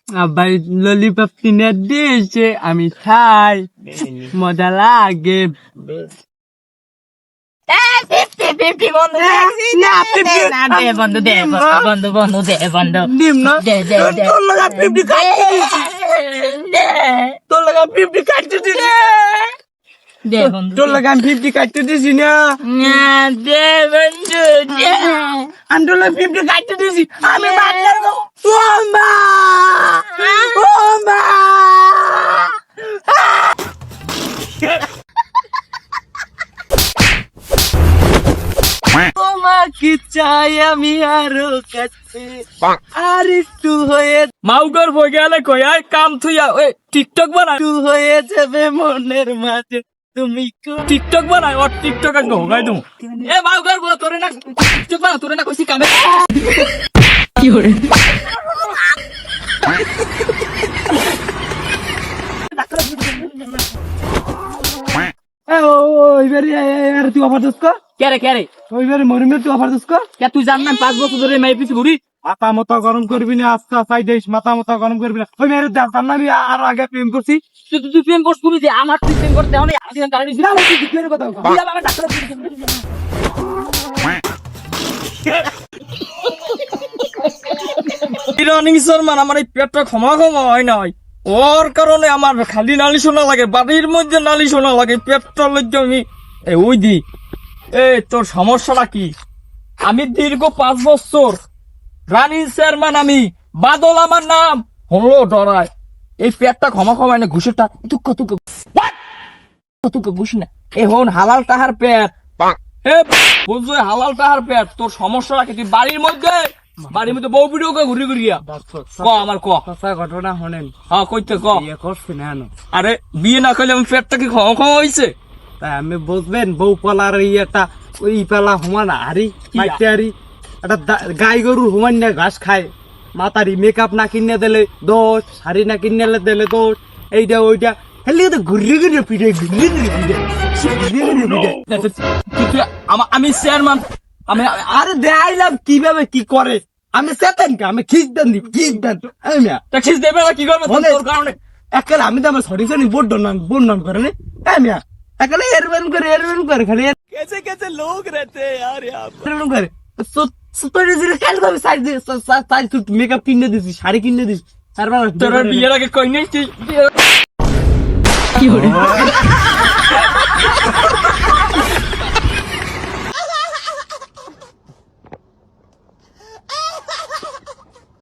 আব্বাই ললিপপ কিনে দিয়েছে, আমি খাই, মজা লাগে। তোর লাগে আমি 50 কাটতে দিছি না, আমি তোর লাগে 50 কাটতে দিছি, আমি বাদ করবো। ও মা, ও মা, তোমাকে চাই আমি আরো কাছে, আর একটু হয়ে মাউগর বই গেলে কই আয় কাম থুইয়া ওই টিকটক বানাই, একটু হয়ে যাবে মনের মাঝে, তুমি টিকটক বানাই ওর টিকটক আগে হোগাই তুমি। এ মাউগর বই তোরে না টিকটক বানা, তোরে না কইছি কামে কি করে তুই অফার দিস কে ওইবারে মরিমে তুই অফার দিস কে? তুই জান না 5 বছর ধরে মাই পিছে ঘুরি। মাথা মতো গরম করবি না, আস্তে চাই দিস, মাথা মতো গরম করবি না। ওই মেয়ের জান না আমি আর আগে প্রেম করছি। তুই প্রেম করছ তুমি যে আমার তুই প্রেম করতে হলে আমি গাড়ি দিলাম, তুই কি করে কথা বল আমার ডাক্তার ইরানিং শর্মান আমার এই পেটটা ক্ষমা হয় নাই, ওর কারণে আমার খালি নালি শোনা লাগে, বাড়ির মধ্যে নালি শোনা লাগে, পেটটা লজ্জা আমি ওই দি। তোর সমস্যাটা কি? আমি দীর্ঘ 5 বছর রানিং চেয়ারম্যান, আমি বাদল আমার নাম, হলো ডরায় এই পেটটা ক্ষমা না, ঘুষেরটা তুকে ঘুষ না, হন হালাল টাহার পেট, বুঝলো হালাল টাহার পেট। তোর সমস্যাটা কি? তুই বাড়ির মধ্যে বউ ভিডিও ঘুরি ঘুরিয়া আমার ঘটনা শোনেন। হ্যাঁ কইতে করছি না। আরে বিয়ে না করলে আমি পেটটা কি ক্ষমা হয়েছে? তাই আমি বুঝবেন বউ পালার ইয়েটা ওই পালা সমান হারি মাইতে হারি একটা গাই গরুর সমান না ঘাস খায়, মাতারি মেকআপ না কিনে দিলে দোষ, শাড়ি না কিনে দিলে দোষ, এইটা ওইটা খালি ঘুরিয়ে ঘুরিয়ে পিঠে আমি চেয়ারম্যান, আমি আরে দেখাইলাম কিভাবে কি করে, আমি চেতেন কে, আমি খিচ দেন দি খিচ দেন খিচ দেবে না কি করবে তোর কারণে একালে আমি তো আমার সরি সরি বন্ডন করে নে মিয়া একালে এরবেন করে খালি कैसे लोग रहते हैं यार यहाँ पर মেকআপ কিনে দিছি, শাড়ি কিনে দিছি, তারপর তোর বিয়ের আগে কই নাই কি